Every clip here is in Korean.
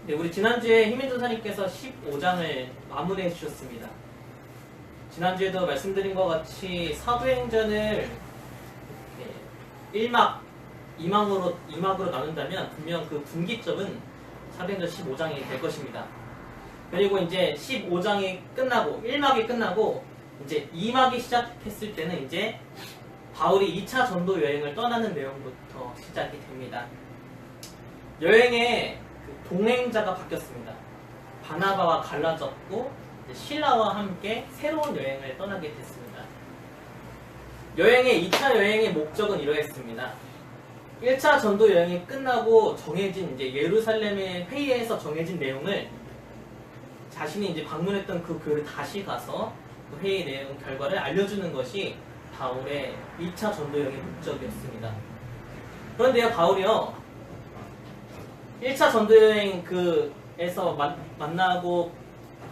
네, 우리 지난주에 희민전사님께서 15장을 마무리해 주셨습니다. 지난주에도 말씀드린 것 같이 사도행전을 1막, 2막으로 나눈다면 분명 그 분기점은 사도행전 15장이 될 것입니다. 그리고 이제 15장이 끝나고 1막이 끝나고 이제 2막이 시작했을 때는 이제 바울이 2차 전도 여행을 떠나는 내용부터 시작이 됩니다. 여행의 그 동행자가 바뀌었습니다. 바나바와 갈라졌고 실라와 함께 새로운 여행을 떠나게 됐습니다. 여행의 2차 여행의 목적은 이러했습니다. 1차 전도 여행이 끝나고 정해진 이제 예루살렘의 회의에서 정해진 내용을 자신이 이제 방문했던 그 교회를 다시 가서 그 회의 내용 결과를 알려주는 것이 바울의 2차 전도 여행의 목적이었습니다. 그런데요, 바울이요 1차 전도 여행 그에서 만나고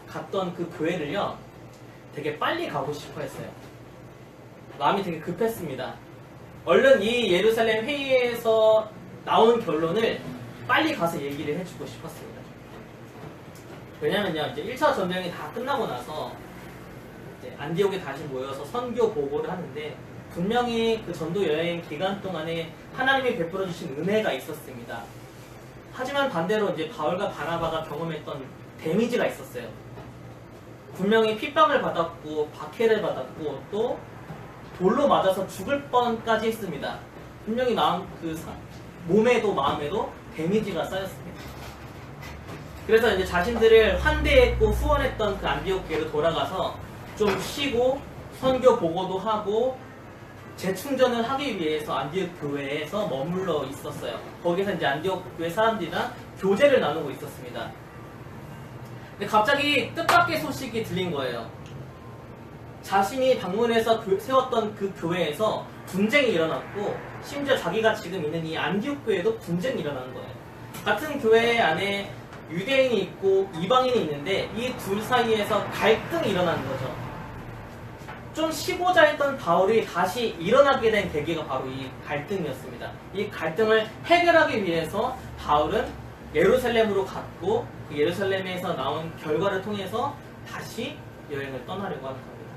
갔던 그 교회를요 되게 빨리 가고 싶어 했어요. 마음이 되게 급했습니다. 얼른 이 예루살렘 회의에서 나온 결론을 빨리 가서 얘기를 해주고 싶었습니다. 왜냐면요, 이제 1차 전쟁이 다 끝나고 나서 이제 안디옥에 다시 모여서 선교 보고를 하는데 분명히 그 전도 여행 기간 동안에 하나님이 베풀어 주신 은혜가 있었습니다. 하지만 반대로 이제 바울과 바나바가 경험했던 데미지가 있었어요. 분명히 핍박을 받았고 박해를 받았고 또 돌로 맞아서 죽을 뻔까지 했습니다. 분명히 몸에도 마음에도 데미지가 쌓였습니다. 그래서 이제 자신들을 환대했고 후원했던 그 안디옥 교회로 돌아가서 좀 쉬고 선교 보고도 하고 재충전을 하기 위해서 안디옥 교회에서 머물러 있었어요. 거기서 이제 안디옥 교회 사람들이랑 교제를 나누고 있었습니다. 근데 갑자기 뜻밖의 소식이 들린 거예요. 자신이 방문해서 세웠던 그 교회에서 분쟁이 일어났고 심지어 자기가 지금 있는 이 안디옥 교회에도 분쟁이 일어난 거예요. 같은 교회 안에 유대인이 있고 이방인이 있는데 이 둘 사이에서 갈등이 일어나는 거죠. 좀 쉬고자 했던 바울이 다시 일어나게 된 계기가 바로 이 갈등이었습니다. 이 갈등을 해결하기 위해서 바울은 예루살렘으로 갔고 그 예루살렘에서 나온 결과를 통해서 다시 여행을 떠나려고 하는 겁니다.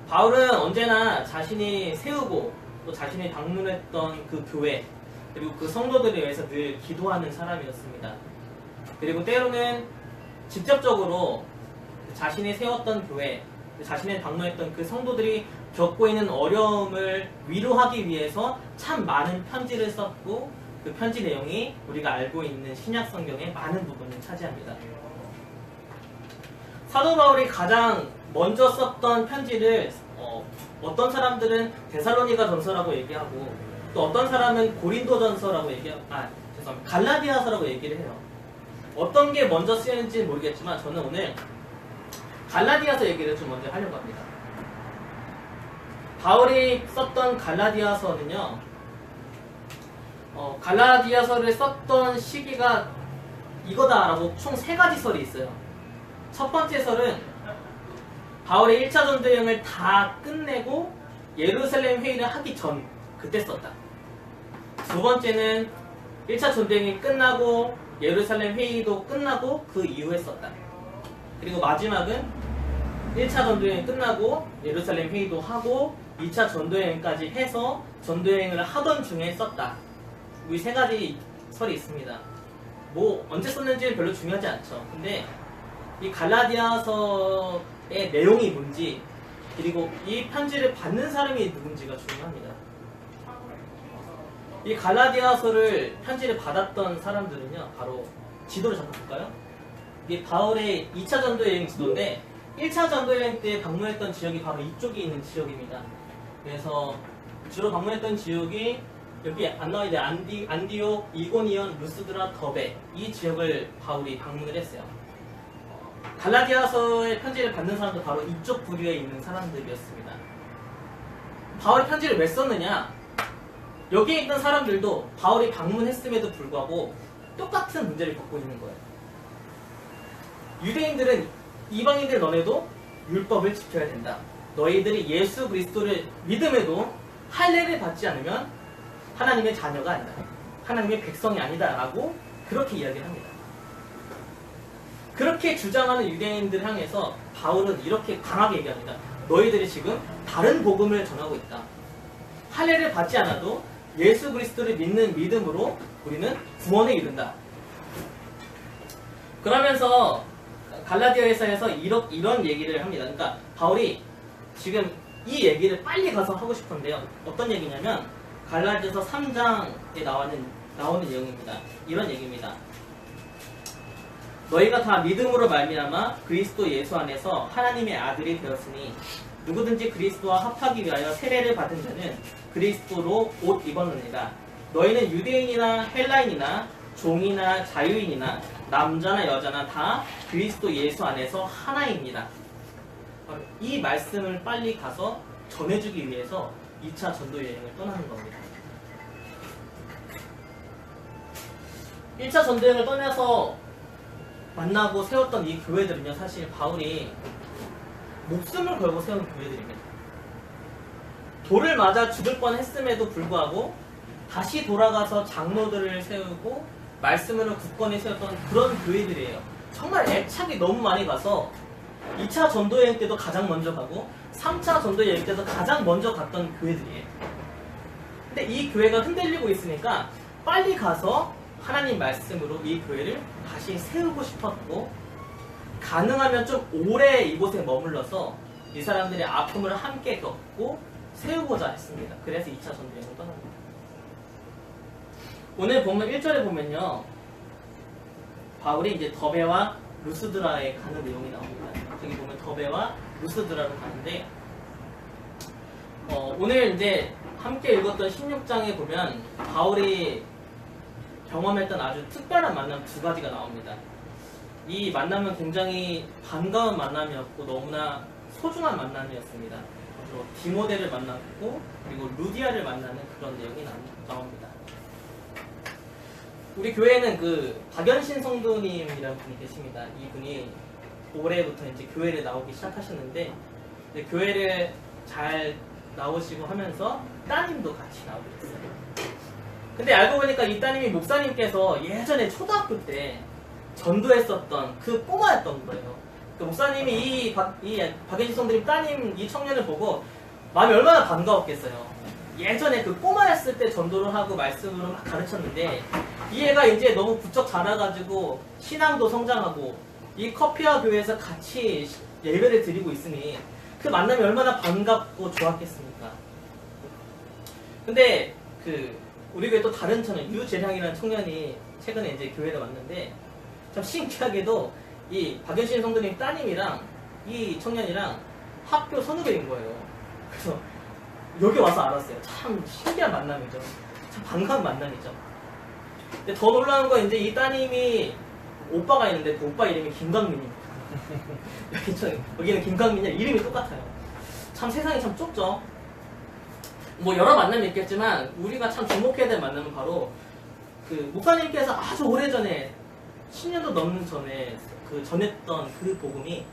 바울은 언제나 자신이 세우고 또 자신이 방문했던 그 교회 그리고 그 성도들을 위해서 늘 기도하는 사람이었습니다. 그리고 때로는 직접적으로 자신이 세웠던 교회, 자신이 방문했던 그 성도들이 겪고 있는 어려움을 위로하기 위해서 참 많은 편지를 썼고 그 편지 내용이 우리가 알고 있는 신약 성경의 많은 부분을 차지합니다. 사도 바울이 가장 먼저 썼던 편지를 어떤 사람들은 데살로니가 전서라고 얘기하고 또 어떤 사람은 고린도 전서라고 갈라디아서라고 얘기를 해요. 어떤 게 먼저 쓰였는지 모르겠지만 저는 오늘 갈라디아서 얘기를 좀 먼저 하려고 합니다. 바울이 썼던 갈라디아서는요, 갈라디아서를 썼던 시기가 이거다라고 총 3가지 설이 있어요. 첫 번째 설은 바울의 1차 전도 여행을 다 끝내고 예루살렘 회의를 하기 전 그때 썼다. 두 번째는 1차 전도 여행이 끝나고 예루살렘 회의도 끝나고 그 이후에 썼다. 그리고 마지막은 1차 전도여행이 끝나고 예루살렘 회의도 하고 2차 전도여행까지 해서 전도여행을 하던 중에 썼다. 이 3가지 설이 있습니다. 뭐 언제 썼는지는 별로 중요하지 않죠. 근데 이 갈라디아서의 내용이 뭔지 그리고 이 편지를 받는 사람이 누군지가 중요합니다. 이 갈라디아서를 편지를 받았던 사람들은요, 바로 지도를 잠깐 볼까요? 이게 바울의 2차 전도여행 지도인데 1차 전도여행 때 방문했던 지역이 바로 이쪽에 있는 지역입니다. 그래서 주로 방문했던 지역이 여기 안 나와 있는데 안디옥, 이고니온, 루스드라, 더베 이 지역을 바울이 방문을 했어요. 갈라디아서의 편지를 받는 사람도 바로 이쪽 부류에 있는 사람들이었습니다. 바울이 편지를 왜 썼느냐? 여기에 있던 사람들도 바울이 방문했음에도 불구하고 똑같은 문제를 겪고 있는 거예요. 유대인들은 이방인들 너네도 율법을 지켜야 된다. 너희들이 예수 그리스도를 믿음에도 할례를 받지 않으면 하나님의 자녀가 아니다. 하나님의 백성이 아니다. 라고 그렇게 이야기를 합니다. 그렇게 주장하는 유대인들 향해서 바울은 이렇게 강하게 얘기합니다. 너희들이 지금 다른 복음을 전하고 있다. 할례를 받지 않아도 예수 그리스도를 믿는 믿음으로 우리는 구원에 이른다. 그러면서 갈라디아에서 이런 얘기를 합니다. 그러니까 바울이 지금 이 얘기를 빨리 가서 하고 싶은데요. 어떤 얘기냐면 갈라디아서 3장에 나오는 내용입니다. 이런 얘기입니다. 너희가 다 믿음으로 말미암아 그리스도 예수 안에서 하나님의 아들이 되었으니 누구든지 그리스도와 합하기 위하여 세례를 받은 자는 그리스도로 옷 입었느니라. 너희는 유대인이나 헬라인이나 종이나 자유인이나 남자나 여자나 다 그리스도 예수 안에서 하나입니다. 이 말씀을 빨리 가서 전해주기 위해서 2차 전도 여행을 떠나는 겁니다. 1차 전도 여행을 떠나서 만나고 세웠던 이 교회들은요, 사실 바울이 목숨을 걸고 세운 교회들입니다. 돌을 맞아 죽을 뻔 했음에도 불구하고 다시 돌아가서 장로들을 세우고 말씀으로 굳건히 세웠던 그런 교회들이에요. 정말 애착이 너무 많이 가서 2차 전도여행 때도 가장 먼저 가고 3차 전도여행 때도 가장 먼저 갔던 교회들이에요. 근데 이 교회가 흔들리고 있으니까 빨리 가서 하나님 말씀으로 이 교회를 다시 세우고 싶었고, 가능하면 좀 오래 이곳에 머물러서 이 사람들의 아픔을 함께 겪고 세우고자 했습니다. 그래서 2차 전도여행을 떠납니다. 오늘 보면 1절에 보면요, 바울이 이제 더베와 루스드라에 가는 내용이 나옵니다. 여기 보면 더베와 루스드라로 가는데, 오늘 이제 함께 읽었던 16장에 보면 바울이 경험했던 아주 특별한 만남 두 가지가 나옵니다. 이 만남은 굉장히 반가운 만남이었고 너무나 소중한 만남이었습니다. 디모데를 만났고 그리고 루디아를 만나는 그런 내용이 나옵니다. 우리 교회는 그 박연신 성도님이라는 분이 계십니다. 이분이 올해부터 이제 교회를 나오기 시작하셨는데, 교회를 잘 나오시고 하면서 따님도 같이 나오게 됐어요. 근데 알고 보니까 이 따님이 목사님께서 예전에 초등학교 때 전도했었던 그 꼬마였던 거예요. 그 목사님이 이 박연신 성도님 따님 이 청년을 보고 마음이 얼마나 반가웠겠어요. 예전에 그 꼬마였을 때 전도를 하고 말씀으로 막 가르쳤는데, 이 애가 이제 너무 부쩍 자라가지고 신앙도 성장하고 이 커피와 교회에서 같이 예배를 드리고 있으니 그 만남이 얼마나 반갑고 좋았겠습니까? 근데 우리 교회 또 다른 청년, 유재량이라는 청년이 최근에 이제 교회를 왔는데, 참 신기하게도 이 박연신 성도님 따님이랑 이 청년이랑 학교 선후배인 거예요. 그래서 여기 와서 알았어요. 참 신기한 만남이죠. 참 반가운 만남이죠. 근데 더 놀라운 건 이제 이 따님이 오빠가 있는데 그 오빠 이름이 김광민입니다. 여기는 김광민이랑 이름이 똑같아요. 참 세상이 참 좁죠. 뭐 여러 만남이 있겠지만 우리가 참 주목해야 될 만남은 바로 그 목사님께서 아주 오래전에 10년도 넘는 전에 전했던 그 복음이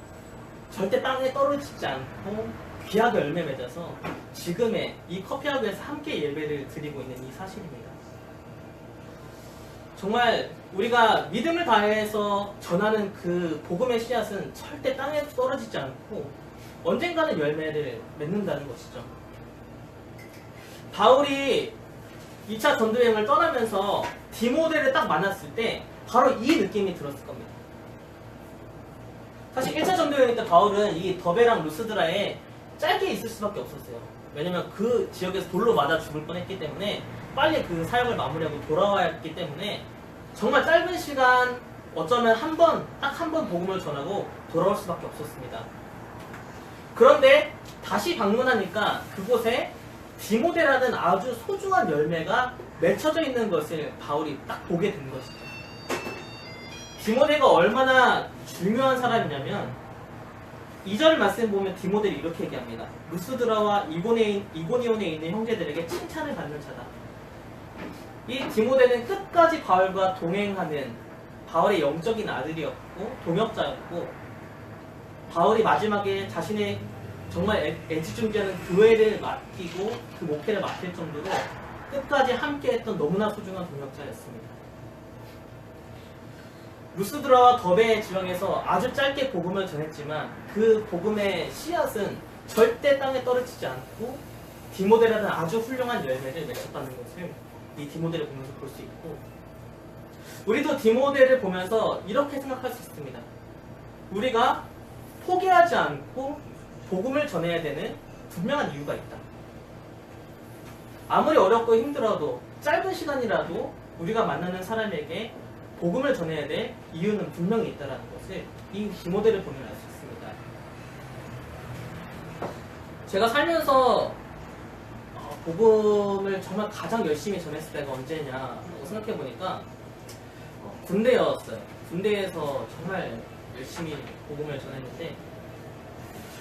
절대 땅에 떨어지지 않고 귀하게 열매 맺어서 지금의 이 커피하우스에서 함께 예배를 드리고 있는 이 사실입니다. 정말 우리가 믿음을 다해서 전하는 그 복음의 씨앗은 절대 땅에 떨어지지 않고 언젠가는 열매를 맺는다는 것이죠. 바울이 2차 전도여행을 떠나면서 디모데를 딱 만났을 때 바로 이 느낌이 들었을 겁니다. 사실 1차 전도여행 때 바울은 이 더베랑 루스드라에 짧게 있을 수밖에 없었어요. 왜냐면 그 지역에서 돌로 맞아 죽을 뻔했기 때문에 빨리 그 사역을 마무리하고 돌아와야 했기 때문에 정말 짧은 시간, 어쩌면 딱 한 번 복음을 전하고 돌아올 수밖에 없었습니다. 그런데 다시 방문하니까 그곳에 디모데라는 아주 소중한 열매가 맺혀져 있는 것을 바울이 딱 보게 된 것이죠. 디모데가 얼마나 중요한 사람이냐면 2절 말씀 보면 디모데를 이렇게 얘기합니다. 루스드라와 이고니온에 있는 형제들에게 칭찬을 받는 자다. 이 디모데는 끝까지 바울과 동행하는 바울의 영적인 아들이었고 동역자였고, 바울이 마지막에 자신의 정말 애지중지하는 교회를 맡기고 그 목회를 맡을 정도로 끝까지 함께했던 너무나 소중한 동역자였습니다. 루스드라와 더베 지역에서 아주 짧게 복음을 전했지만 그 복음의 씨앗은 절대 땅에 떨어지지 않고 디모데라는 아주 훌륭한 열매를 맺었다는 것을 이 디모데를 보면서 볼 수 있고, 우리도 디모데를 보면서 이렇게 생각할 수 있습니다. 우리가 포기하지 않고 복음을 전해야 되는 분명한 이유가 있다. 아무리 어렵고 힘들어도 짧은 시간이라도 우리가 만나는 사람에게 복음을 전해야 될 이유는 분명히 있다는 것을 이 디모데를 보면 알 수 있습니다. 제가 살면서 복음을 정말 가장 열심히 전했을 때가 언제냐고 생각해보니까 군대였어요. 군대에서 정말 열심히 복음을 전했는데,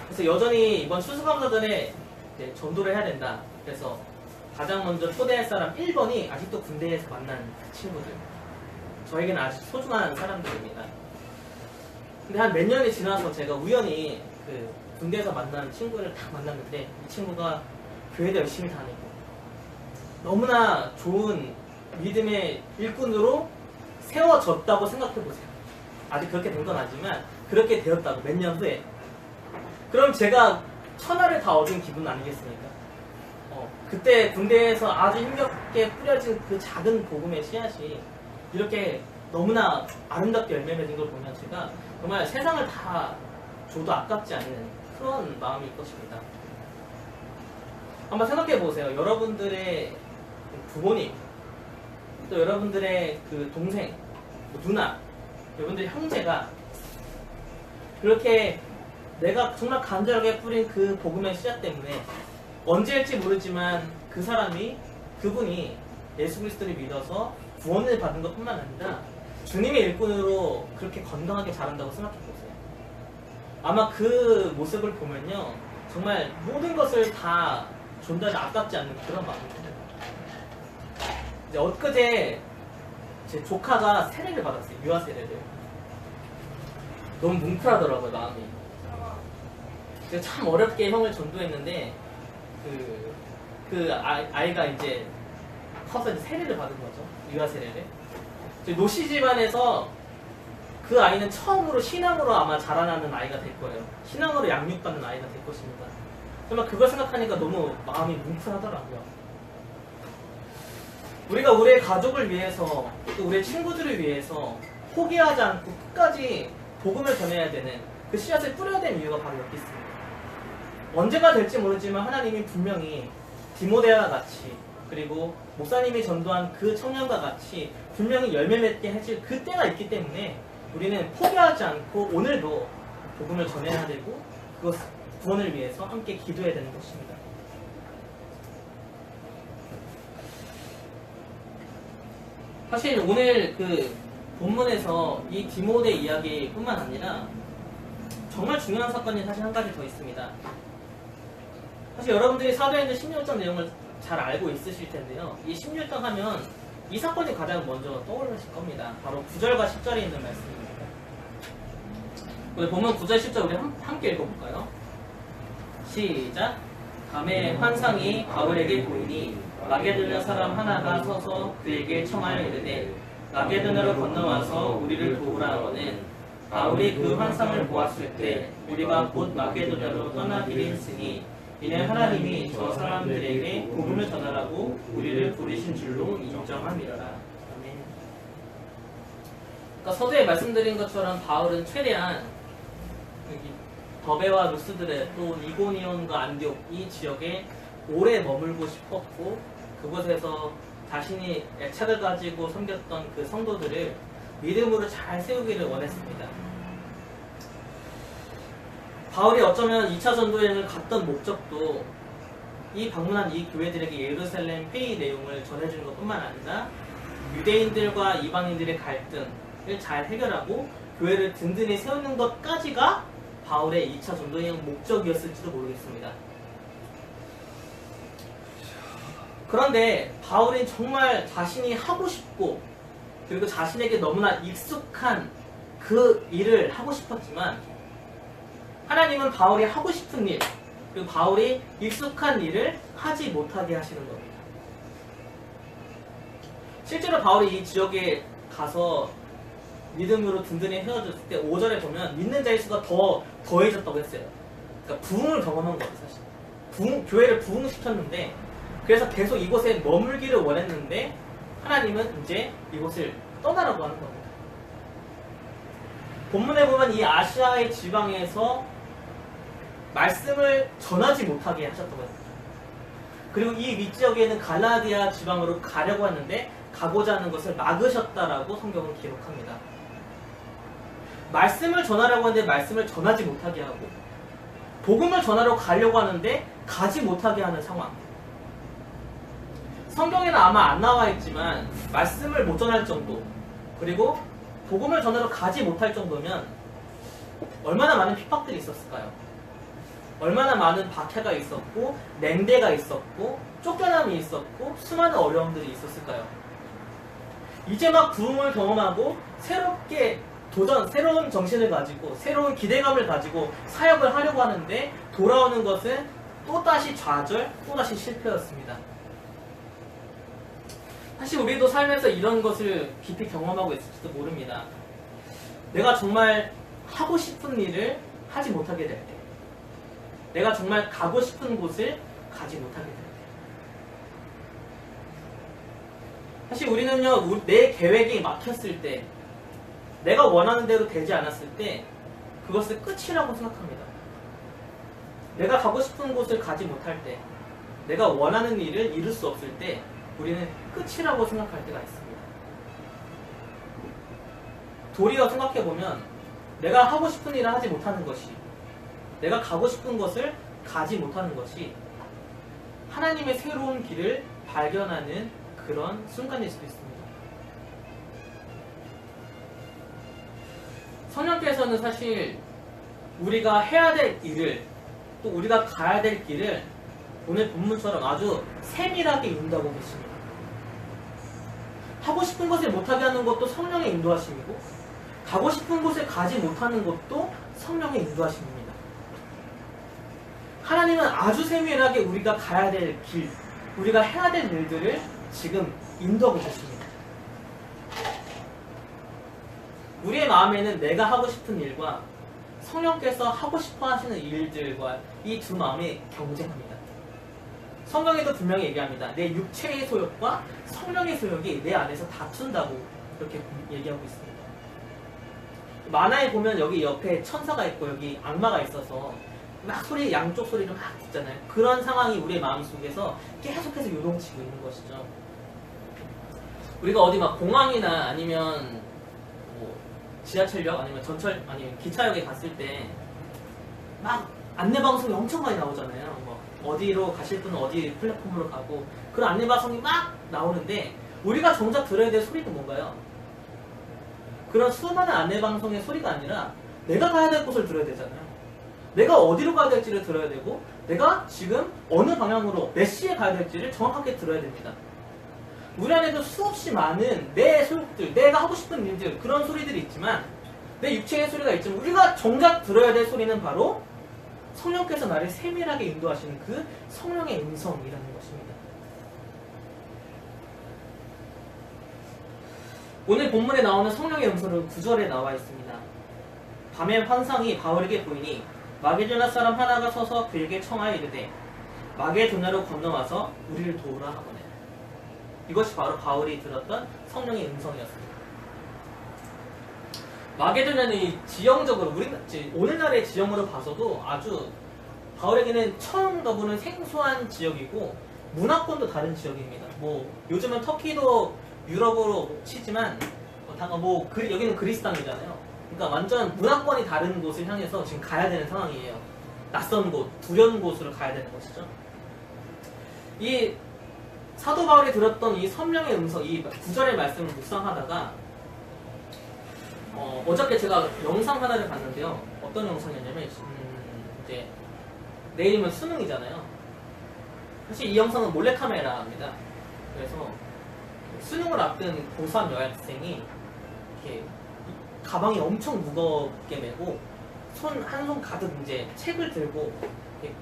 그래서 여전히 이번 추수감사전에 전도를 해야 된다. 그래서 가장 먼저 초대할 사람 1번이 아직도 군대에서 만난 그 친구들. 저에게는 아주 소중한 사람들입니다. 근데 한 몇 년이 지나서 제가 우연히 그 군대에서 만난 친구를 딱 만났는데, 이 친구가 교회도 열심히 다니고 너무나 좋은 믿음의 일꾼으로 세워졌다고 생각해보세요. 아직 그렇게 된 건 아니지만 그렇게 되었다고, 몇 년 후에. 그럼 제가 천하를 다 얻은 기분 아니겠습니까? 그때 군대에서 아주 힘겹게 뿌려진 그 작은 복음의 씨앗이 이렇게 너무나 아름답게 열매 맺은 걸 보면 제가 정말 세상을 다 줘도 아깝지 않은 그런 마음일 것입니다. 한번 생각해 보세요. 여러분들의 부모님, 또 여러분들의 그 동생, 누나, 여러분들의 형제가 그렇게 내가 정말 간절하게 뿌린 그 복음의 씨앗 때문에 언제일지 모르지만 그분이 예수 그리스도를 믿어서 구원을 받은 것뿐만 아니라 주님의 일꾼으로 그렇게 건강하게 자란다고 생각해 보세요. 아마 그 모습을 보면요, 정말 모든 것을 다 존재하지 아깝지 않는 그런 마음이 듭니다. 이제 엊그제 제 조카가 세례를 받았어요. 유아 세례를. 너무 뭉클하더라고요, 마음이. 제가 참 어렵게 형을 전도했는데 아이가 이제 커서 이제 세례를 받은 거죠. 유아 세례를. 노씨 집안에서 그 아이는 처음으로 신앙으로 아마 자라나는 아이가 될 거예요. 신앙으로 양육받는 아이가 될 것입니다. 정말 그걸 생각하니까 너무 마음이 뭉클하더라고요. 우리가 우리의 가족을 위해서, 또 우리의 친구들을 위해서 포기하지 않고 끝까지 복음을 전해야 되는 그 씨앗을 뿌려야 되는 이유가 바로 여기 있습니다. 언제가 될지 모르지만 하나님이 분명히 디모데와 같이, 그리고 목사님이 전도한 그 청년과 같이 분명히 열매 맺게 해줄 그때가 있기 때문에 우리는 포기하지 않고 오늘도 복음을 전해야 되고 그것 구원을 위해서 함께 기도해야 되는 것입니다. 사실 오늘 그 본문에서 이 디모데 이야기뿐만 아니라 정말 중요한 사건이 사실 한 가지 더 있습니다. 사실 여러분들이 사도행전 16장 내용을 잘 알고 있으실 텐데요. 이 16장 하면 이 사건이 가장 먼저 떠오르실 겁니다. 바로 9절과 10절에 있는 말씀입니다. 오늘 본문 9절 10절 우리 함께 읽어볼까요? 시작. 밤에 환상이 바울에게 보이니 마게도냐 사람 하나가 서서 그에게 청하여 이르되 마게도냐로 건너와서 우리를 도우라 하거든. 바울이 그 환상을 보았을 때 우리가 곧 마게도냐로 떠나기로 했으니 이는 하나님이 저 사람들에게 복음을 전하라고 우리를 부르신 줄로 인정함이라라. 아멘. 그러니까 서두에 말씀드린 것처럼 바울은 최대한 더베와 루스드레 또 이고니온과 안디옥 이 지역에 오래 머물고 싶었고, 그곳에서 자신이 애착을 가지고 섬겼던 그 성도들을 믿음으로 잘 세우기를 원했습니다. 바울이 어쩌면 2차 전도여행을 갔던 목적도 이 방문한 이 교회들에게 예루살렘 회의 내용을 전해주는 것뿐만 아니라 유대인들과 이방인들의 갈등을 잘 해결하고 교회를 든든히 세우는 것까지가 바울의 2차 전도여행 목적이었을지도 모르겠습니다. 그런데 바울이 정말 자신이 하고 싶고 그리고 자신에게 너무나 익숙한 그 일을 하고 싶었지만 하나님은 바울이 하고 싶은 일, 그리고 바울이 익숙한 일을 하지 못하게 하시는 겁니다. 실제로 바울이 이 지역에 가서 믿음으로 든든히 헤어졌을 때 5절에 보면 믿는 자의 수가 더해졌다고 했어요. 그러니까 부흥을 경험한 거예요, 사실. 교회를 부흥시켰는데, 그래서 계속 이곳에 머물기를 원했는데 하나님은 이제 이곳을 떠나라고 하는 겁니다. 본문에 보면 이 아시아의 지방에서 말씀을 전하지 못하게 하셨다고 했습니다. 그리고 이 윗지역에는 갈라디아 지방으로 가려고 하는데 가고자 하는 것을 막으셨다라고 성경은 기록합니다. 말씀을 전하려고 하는데 말씀을 전하지 못하게 하고, 복음을 전하러 가려고 하는데 가지 못하게 하는 상황. 성경에는 아마 안 나와 있지만 말씀을 못 전할 정도, 그리고 복음을 전하러 가지 못할 정도면 얼마나 많은 핍박들이 있었을까요? 얼마나 많은 박해가 있었고, 냉대가 있었고, 쫓겨남이 있었고, 수많은 어려움들이 있었을까요? 이제 막 부흥을 경험하고 새롭게 새로운 정신을 가지고 새로운 기대감을 가지고 사역을 하려고 하는데 돌아오는 것은 또다시 좌절, 또다시 실패였습니다. 사실 우리도 살면서 이런 것을 깊이 경험하고 있을지도 모릅니다. 내가 정말 하고 싶은 일을 하지 못하게 될 때, 내가 정말 가고 싶은 곳을 가지 못하게 될 때, 사실 우리는요, 내 계획이 막혔을 때, 내가 원하는 대로 되지 않았을 때 그것을 끝이라고 생각합니다. 내가 가고 싶은 곳을 가지 못할 때, 내가 원하는 일을 이룰 수 없을 때 우리는 끝이라고 생각할 때가 있습니다. 도리어 생각해보면 내가 하고 싶은 일을 하지 못하는 것이, 내가 가고 싶은 것을 가지 못하는 것이 하나님의 새로운 길을 발견하는 그런 순간일 수도 있습니다. 성령께서는 사실 우리가 해야 될 일을, 또 우리가 가야 될 길을 오늘 본문처럼 아주 세밀하게 인도하고 계십니다. 하고 싶은 것을 못하게 하는 것도 성령의 인도하심이고, 가고 싶은 곳에 가지 못하는 것도 성령의 인도하심입니다. 하나님은 아주 세밀하게 우리가 가야 될 길, 우리가 해야 될 일들을 지금 인도하고 계십니다. 우리의 마음에는 내가 하고 싶은 일과 성령께서 하고 싶어 하시는 일들과 이 두 마음이 경쟁합니다. 성경에도 분명히 얘기합니다. 내 육체의 소욕과 성령의 소욕이 내 안에서 다툰다고 그렇게 얘기하고 있습니다. 만화에 보면 여기 옆에 천사가 있고 여기 악마가 있어서 막 양쪽 소리를 막 듣잖아요. 그런 상황이 우리의 마음속에서 계속해서 요동치고 있는 것이죠. 우리가 어디 막 공항이나 아니면 지하철역 아니면 전철 아니면 기차역에 갔을 때 막 안내방송이 엄청 많이 나오잖아요. 뭐 어디로 가실 분은 어디 플랫폼으로 가고, 그런 안내방송이 막 나오는데 우리가 정작 들어야 될 소리는 뭔가요? 그런 수많은 안내방송의 소리가 아니라 내가 가야 될 곳을 들어야 되잖아요. 내가 어디로 가야 될지를 들어야 되고, 내가 지금 어느 방향으로 몇 시에 가야 될지를 정확하게 들어야 됩니다. 우리 안에도 수없이 많은 내 소욕들, 내가 하고 싶은 일들, 그런 소리들이 있지만, 내 육체의 소리가 있지만 우리가 정작 들어야 될 소리는 바로 성령께서 나를 세밀하게 인도하시는 그 성령의 음성이라는 것입니다. 오늘 본문에 나오는 성령의 음성은 9절에 나와 있습니다. 밤에 환상이 바울에게 보이니 마게도냐 사람 하나가 서서 그에게 청하여 이르되 마게도냐로 건너와서 우리를 도우라 하거늘. 이것이 바로 바울이 들었던 성령의 음성이었습니다. 마게도냐는 지형적으로 오늘날의 지형으로 봐서도 아주 바울에게는 처음 가보는 생소한 지역이고, 문화권도 다른 지역입니다. 요즘은 터키도 유럽으로 치지만 여기는 그리스 땅이잖아요. 그러니까 완전 문화권이 다른 곳을 향해서 지금 가야 되는 상황이에요. 낯선 곳, 두려운 곳으로 가야 되는 것이죠. 이 사도 바울이 들었던 이 성령의 음성, 이 9절의 말씀을 묵상하다가 어저께 제가 영상 하나를 봤는데요. 어떤 영상이었냐면 이제 내일이면 수능이잖아요. 사실 이 영상은 몰래카메라입니다. 그래서 수능을 앞둔 고3 여학생이 이렇게 가방이 엄청 무겁게 메고 한 손 가득 이제 책을 들고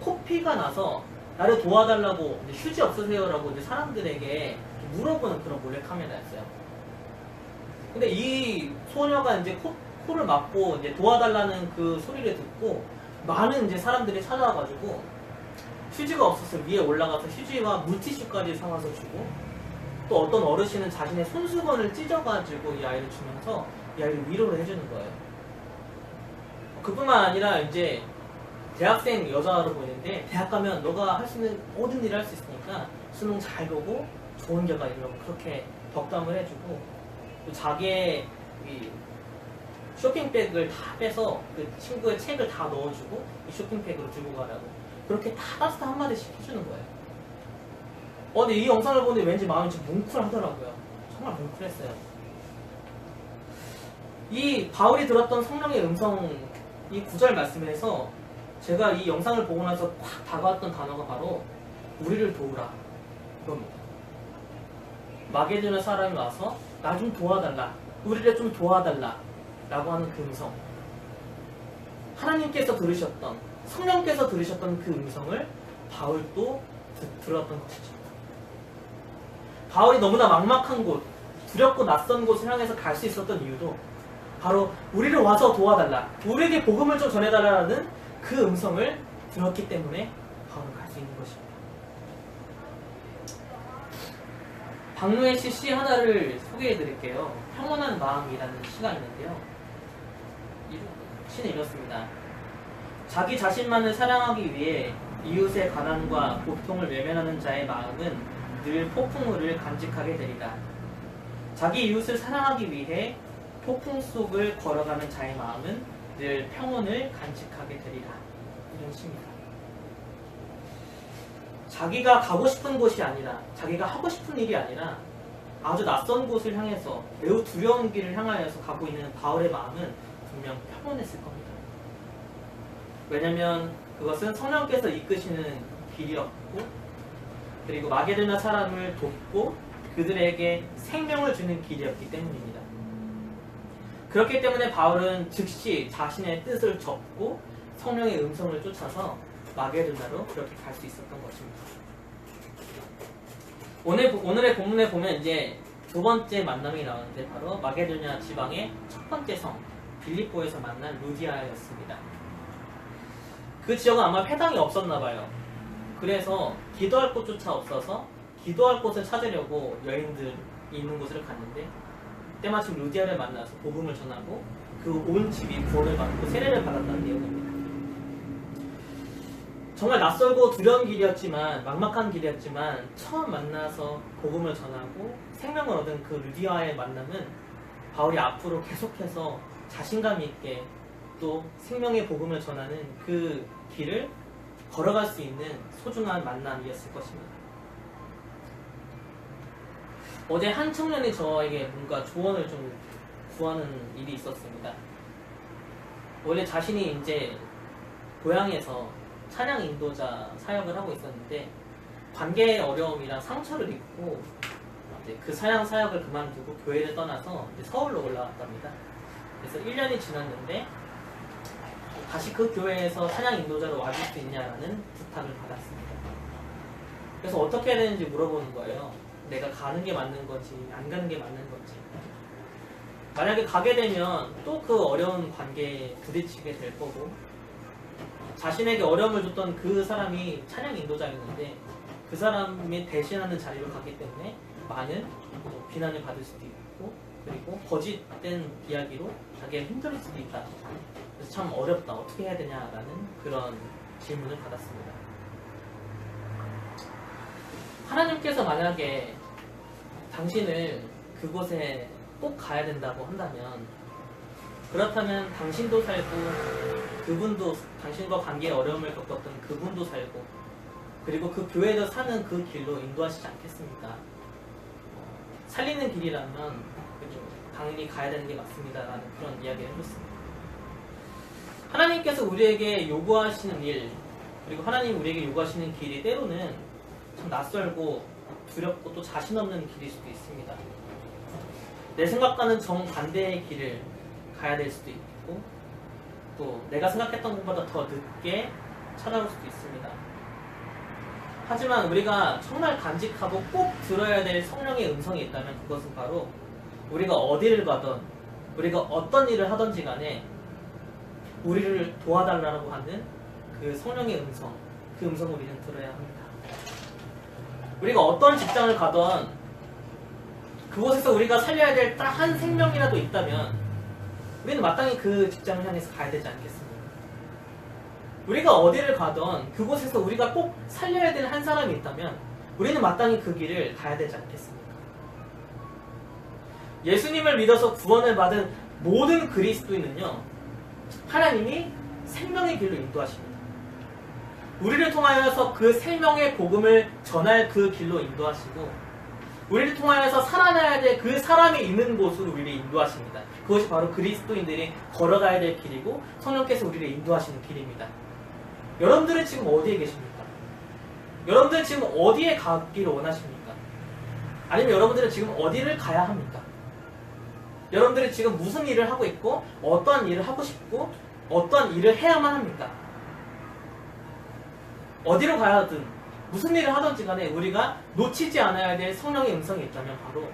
코피가 나서 나를 도와달라고 휴지 없으세요라고 이제 사람들에게 물어보는 그런 몰래카메라였어요. 근데 이 소녀가 이제 코를 막고 이제 도와달라는 그 소리를 듣고 많은 이제 사람들이 찾아와가지고 휴지가 없어서 위에 올라가서 휴지와 물티슈까지 사와서 주고, 또 어떤 어르신은 자신의 손수건을 찢어가지고 이 아이를 주면서 이 아이를 위로를 해주는 거예요. 그뿐만 아니라 이제 대학생 여자로 보이는데, 대학 가면 너가 할 수 있는 모든 일을 할 수 있으니까 수능 잘 보고 좋은 결과 이루라고 그렇게 덕담을 해주고, 또 자기의 이 쇼핑백을 다 빼서 그 친구의 책을 다 넣어주고 이 쇼핑백으로 들고 가라고 그렇게 다 따뜻한 한마디씩 해주는 거예요. 근데 이 영상을 보는데 왠지 마음이 좀 뭉클하더라고요. 정말 뭉클했어요. 이 바울이 들었던 성령의 음성, 이 9절 말씀에서 제가 이 영상을 보고 나서 확 다가왔던 단어가 바로 우리를 도우라 이겁니다. 마게도냐 사람이 와서 나 좀 도와달라, 우리를 좀 도와달라 라고 하는 그 음성, 하나님께서 들으셨던, 성령께서 들으셨던 그 음성을 바울도 들었던 것이죠. 바울이 너무나 막막한 곳, 두렵고 낯선 곳을 향해서 갈 수 있었던 이유도 바로 우리를 와서 도와달라, 우리에게 복음을 좀 전해달라는 그 음성을 들었기 때문에 바울은 갈 수 있는 것입니다. 박노해 씨 시 하나를 소개해 드릴게요. 평온한 마음이라는 시가 있는데요. 시는 이렇습니다. 자기 자신만을 사랑하기 위해 이웃의 가난과 고통을 외면하는 자의 마음은 늘 폭풍우를 간직하게 되리라. 자기 이웃을 사랑하기 위해 폭풍 속을 걸어가는 자의 마음은 늘 평온을 간직하게 되리라. 이런 시입니다. 자기가 가고 싶은 곳이 아니라, 자기가 하고 싶은 일이 아니라 아주 낯선 곳을 향해서, 매우 두려운 길을 향하여서 가고 있는 바울의 마음은 분명 평온했을 겁니다. 왜냐하면 그것은 성령께서 이끄시는 길이었고, 그리고 마게도냐 사람을 돕고 그들에게 생명을 주는 길이었기 때문입니다. 그렇기 때문에 바울은 즉시 자신의 뜻을 접고 성령의 음성을 쫓아서 마게도냐로 그렇게 갈 수 있었던 것입니다. 오늘의 본문에 보면 이제 두 번째 만남이 나오는데, 바로 마게도냐 지방의 첫 번째 성 빌립보에서 만난 루디아였습니다. 그 지역은 아마 회당이 없었나 봐요. 그래서 기도할 곳조차 없어서 기도할 곳을 찾으려고 여인들이 있는 곳을 갔는데, 때마침 루디아를 만나서 복음을 전하고 그 온 집이 구원을 받고 세례를 받았다는 내용입니다. 정말 낯설고 두려운 길이었지만, 막막한 길이었지만 처음 만나서 복음을 전하고 생명을 얻은 그 루디아의 만남은 바울이 앞으로 계속해서 자신감 있게 또 생명의 복음을 전하는 그 길을 걸어갈 수 있는 소중한 만남이었을 것입니다. 어제 한 청년이 저에게 뭔가 조언을 좀 구하는 일이 있었습니다. 원래 자신이 이제 고향에서 찬양 인도자 사역을 하고 있었는데 관계의 어려움이랑 상처를 입고 그 찬양 사역을 그만두고 교회를 떠나서 이제 서울로 올라왔답니다. 그래서 1년이 지났는데 다시 그 교회에서 찬양 인도자로 와줄 수 있냐라는 부탁을 받았습니다. 그래서 어떻게 해야 되는지 물어보는 거예요. 내가 가는 게 맞는 건지 안 가는 게 맞는 건지. 만약에 가게 되면 또 그 어려운 관계에 부딪히게 될 거고, 자신에게 어려움을 줬던 그 사람이 찬양 인도자였는데 그 사람이 대신하는 자리로 갔기 때문에 많은 비난을 받을 수도 있고, 그리고 거짓된 이야기로 자기가 힘들 수도 있다. 그래서 참 어렵다. 어떻게 해야 되냐라는 그런 질문을 받았습니다. 하나님께서 만약에 당신을 그곳에 꼭 가야 된다고 한다면, 그렇다면 당신도 살고 그분도, 당신과 관계에 어려움을 겪었던 그분도 살고, 그리고 그 교회도 사는 그 길로 인도하시지 않겠습니까? 살리는 길이라면 당연히 가야 되는 게 맞습니다라는 그런 이야기를 해줬습니다. 하나님께서 우리에게 요구하시는 일, 그리고 하나님 우리에게 요구하시는 길이 때로는 참 낯설고 두렵고 또 자신 없는 길일 수도 있습니다. 내 생각과는 정반대의 길을 가야 될 수도 있고, 또 내가 생각했던 것보다 더 늦게 찾아올 수도 있습니다. 하지만 우리가 정말 간직하고 꼭 들어야 될 성령의 음성이 있다면 그것은 바로 우리가 어디를 가든 우리가 어떤 일을 하든지 간에 우리를 도와달라고 하는 그 성령의 음성, 그 음성을 우리는 들어야 합니다. 우리가 어떤 직장을 가든 그곳에서 우리가 살려야 될 딱 한 생명이라도 있다면 우리는 마땅히 그 직장을 향해서 가야 되지 않겠습니까? 우리가 어디를 가든 그곳에서 우리가 꼭 살려야 될 한 사람이 있다면 우리는 마땅히 그 길을 가야 되지 않겠습니까? 예수님을 믿어서 구원을 받은 모든 그리스도인은요, 하나님이 생명의 길로 인도하십니다. 우리를 통하여서 그 생명의 복음을 전할 그 길로 인도하시고, 우리를 통하여서 살아나야 될 그 사람이 있는 곳으로 우리를 인도하십니다. 그것이 바로 그리스도인들이 걸어가야 될 길이고 성령께서 우리를 인도하시는 길입니다. 여러분들은 지금 어디에 계십니까? 여러분들은 지금 어디에 가기를 원하십니까? 아니면 여러분들은 지금 어디를 가야 합니까? 여러분들이 지금 무슨 일을 하고 있고 어떠한 일을 하고 싶고 어떠한 일을 해야만 합니까? 어디로 가야 하든 무슨 일을 하든지 간에 우리가 놓치지 않아야 될 성령의 음성이 있다면 바로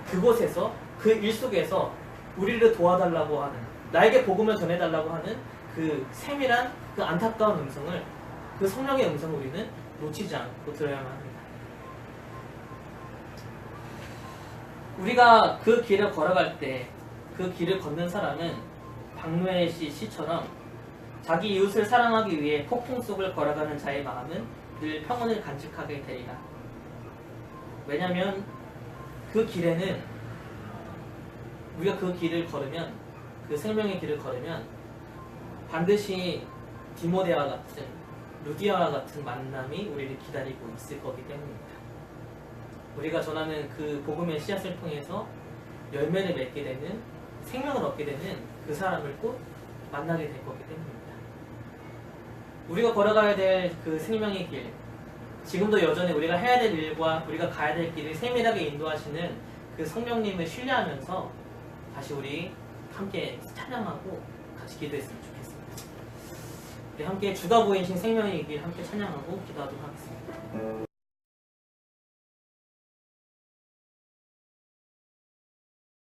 그곳에서 그 일 속에서 우리를 도와달라고 하는, 나에게 복음을 전해달라고 하는 그 세밀한 그 안타까운 음성을, 그 성령의 음성을 우리는 놓치지 않고 들어야만 합니다. 우리가 그 길을 걸어갈 때 그 길을 걷는 사람은 박노해 씨 시처럼 자기 이웃을 사랑하기 위해 폭풍 속을 걸어가는 자의 마음은 늘 평온을 간직하게 되리라. 왜냐하면 그 길에는 우리가 그 길을 걸으면, 그 생명의 길을 걸으면 반드시 디모데와 같은, 루디아와 같은 만남이 우리를 기다리고 있을 거기 때문입니다. 우리가 전하는 그 복음의 씨앗을 통해서 열매를 맺게 되는, 생명을 얻게 되는 그 사람을 꼭 만나게 될 거기 때문입니다. 우리가 걸어가야 될 그 생명의 길, 지금도 여전히 우리가 해야 될 일과 우리가 가야 될 길을 세밀하게 인도하시는 그 성령님을 신뢰하면서 다시 우리 함께 찬양하고 같이 기도했으면 좋겠습니다. 우리 함께 주가 보이신 생명의 길 함께 찬양하고 기도하도록 하겠습니다.